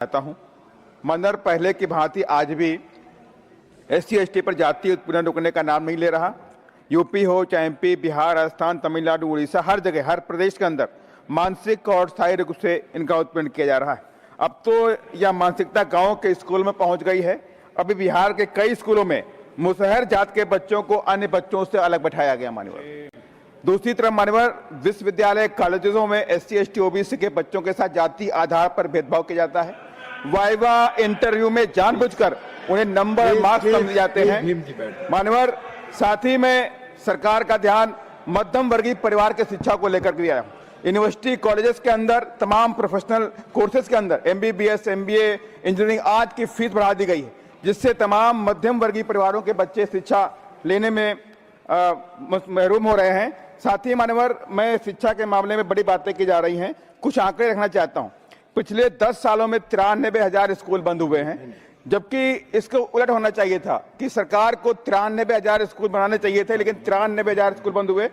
चाहता हूं। मनर पहले की भांति आज भी SC/ST पर जातीय उत्पीड़न रुकने का नाम नहीं ले रहा। यूपी हो चाहे MP, बिहार, राजस्थान, तमिलनाडु, उड़ीसा, हर जगह, हर प्रदेश के अंदर मानसिक और स्थायी रूप से इनका उत्पीड़न किया जा रहा है। अब तो यह मानसिकता गांव के स्कूल में पहुंच गई है। अभी बिहार के कई स्कूलों में मुसहर जात के बच्चों को अन्य बच्चों से अलग बैठाया गया मान्यवर। दूसरी तरफ मान्यवर विश्वविद्यालय कॉलेजों में SC/ST OBC के बच्चों के साथ जातीय आधार पर भेदभाव किया जाता है। वाइवा इंटरव्यू में जानबूझकर उन्हें नंबर मार्क्स समझे जाते हैं मान्यवर। साथ ही में सरकार का ध्यान मध्यम वर्गीय परिवार के शिक्षा को लेकर दिया है। यूनिवर्सिटी कॉलेजेस के अंदर तमाम प्रोफेशनल कोर्सेज के अंदर MBBS, MBA, इंजीनियरिंग आज की फीस बढ़ा दी गई है, जिससे तमाम मध्यम वर्गीय परिवारों के बच्चे शिक्षा लेने में महरूम हो रहे हैं। साथ ही मान्यवर मैं शिक्षा के मामले में बड़ी बातें की जा रही हैं, कुछ आंकड़े रखना चाहता हूं। पिछले 10 सालों में 93,000 स्कूल बंद हुए हैं, जबकि इसको उलट होना चाहिए था कि सरकार को 93,000 स्कूल बनाने चाहिए थे, लेकिन 93,000 स्कूल बंद हुए।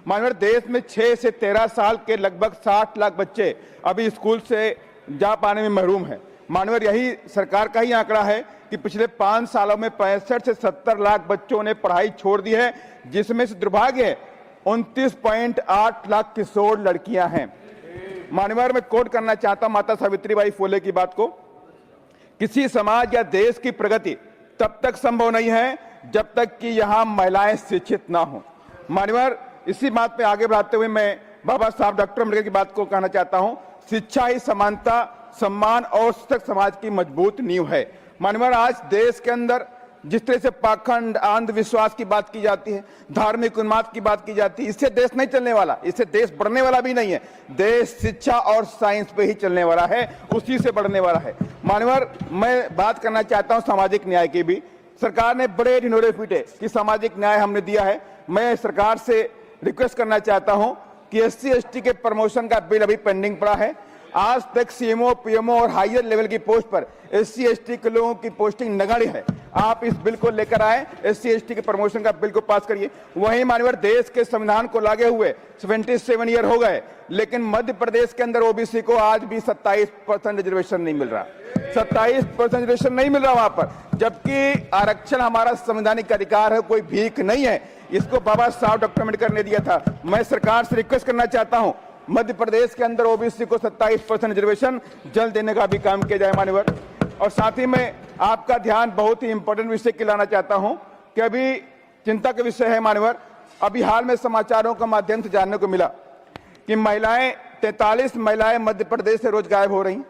मानवर देश में 6 से 13 साल के लगभग 60 लाख बच्चे अभी स्कूल से जा पाने में महरूम हैं। मानवर यही सरकार का ही आंकड़ा है कि पिछले 5 सालों में 65 से 70 लाख बच्चों ने पढ़ाई छोड़ दी है, जिसमें से दुर्भाग्य है 29.8 लाख किशोर लड़कियां हैं। मान्यवर मैं कोट करना चाहता हूं माता सावित्रीबाई फुले की बात को, किसी समाज या देश की प्रगति तब तक संभव नहीं है जब तक कि यहां महिलाएं शिक्षित ना हो। मान्यवर इसी बात पे आगे बढ़ाते हुए मैं बाबा साहब डॉक्टर अम्बेडकर की बात को कहना चाहता हूं, शिक्षा ही समानता, सम्मान और सशक्त समाज की मजबूत नींव है। मान्यवर आज देश के अंदर जिस तरह से पाखंड, अंधविश्वास की बात की जाती है, धार्मिक उन्माद की बात की जाती है, इससे देश नहीं चलने वाला, इससे देश बढ़ने वाला भी नहीं है। देश शिक्षा और साइंस पे ही चलने वाला है, उसी से बढ़ने वाला है। मान्यवर मैं बात करना चाहता हूं सामाजिक न्याय की भी। सरकार ने बड़े ढिंढोरे पीटे कि सामाजिक न्याय हमने दिया है। मैं सरकार से रिक्वेस्ट करना चाहता हूं कि SC/ST के प्रमोशन का बिल अभी पेंडिंग पड़ा है। आज तक CMO, PMO और हायर लेवल की पोस्ट पर SC/ST के लोगों की पोस्टिंग नगण्य है। आप इस बिल को लेकर आए, SC/ST के प्रमोशन का बिल को पास करिए। वहीं मान्यवर देश के संविधान को लागे हुए 77 ईयर हो गए, लेकिन मध्य प्रदेश के अंदर OBC को आज भी 27% रिजर्वेशन नहीं मिल रहा, 27% रिजर्वेशन नहीं मिल रहा वहां पर, जबकि आरक्षण हमारा संवैधानिक अधिकार है, कोई भीख नहीं है। इसको बाबा साहब डॉक्टर अम्बेडकर ने दिया था। मैं सरकार से रिक्वेस्ट करना चाहता हूं मध्य प्रदेश के अंदर OBC को 27% रिजर्वेशन जल्द देने का भी काम किया जाए मान्यवर। और साथ ही में आपका ध्यान बहुत ही इंपॉर्टेंट विषय की लाना चाहता हूं कि अभी चिंता का विषय है मान्यवर। अभी हाल में समाचारों के माध्यम से जानने को मिला कि 43 महिलाएं मध्य प्रदेश से रोज गायब हो रही।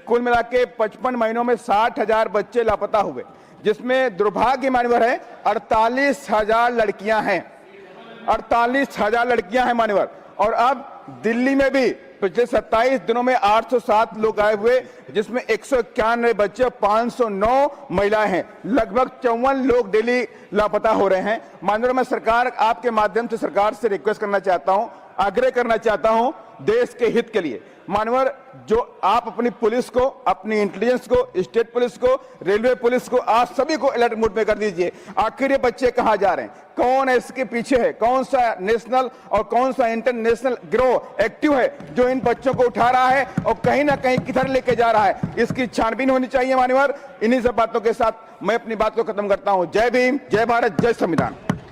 कुल मिला के 55 महीनों में 60,000 बच्चे लापता हुए, जिसमें दुर्भाग्य मान्यवर है 48,000 लड़कियां हैं, 48,000 लड़कियां हैं मान्यवर। और अब दिल्ली में भी पिछले 27 दिनों में 807 लोग गायब हुए, जिसमें 191 बच्चे, 509 महिलाएं हैं। लगभग 54 लोग डेली लापता हो रहे हैं। माननीय मैं सरकार आपके माध्यम से सरकार से रिक्वेस्ट करना चाहता हूं, आग्रह करना चाहता हूं देश के हित के लिए। मानवर जो आप अपनी पुलिस को, अपनी इंटेलिजेंस को, स्टेट पुलिस को, रेलवे पुलिस को, आप सभी को अलर्ट मोड में कर दीजिए। आखिर ये बच्चे कहां जा रहे हैं, कौन है इसके पीछे है, कौन सा नेशनल और कौन सा इंटरनेशनल गिरोह एक्टिव है जो इन बच्चों को उठा रहा है और कहीं ना कहीं किधर लेके जा रहा है, इसकी छानबीन होनी चाहिए मान्यवर। इन्हीं सब बातों के साथ मैं अपनी बात को खत्म करता हूं। जय भीम, जय भारत, जय संविधान।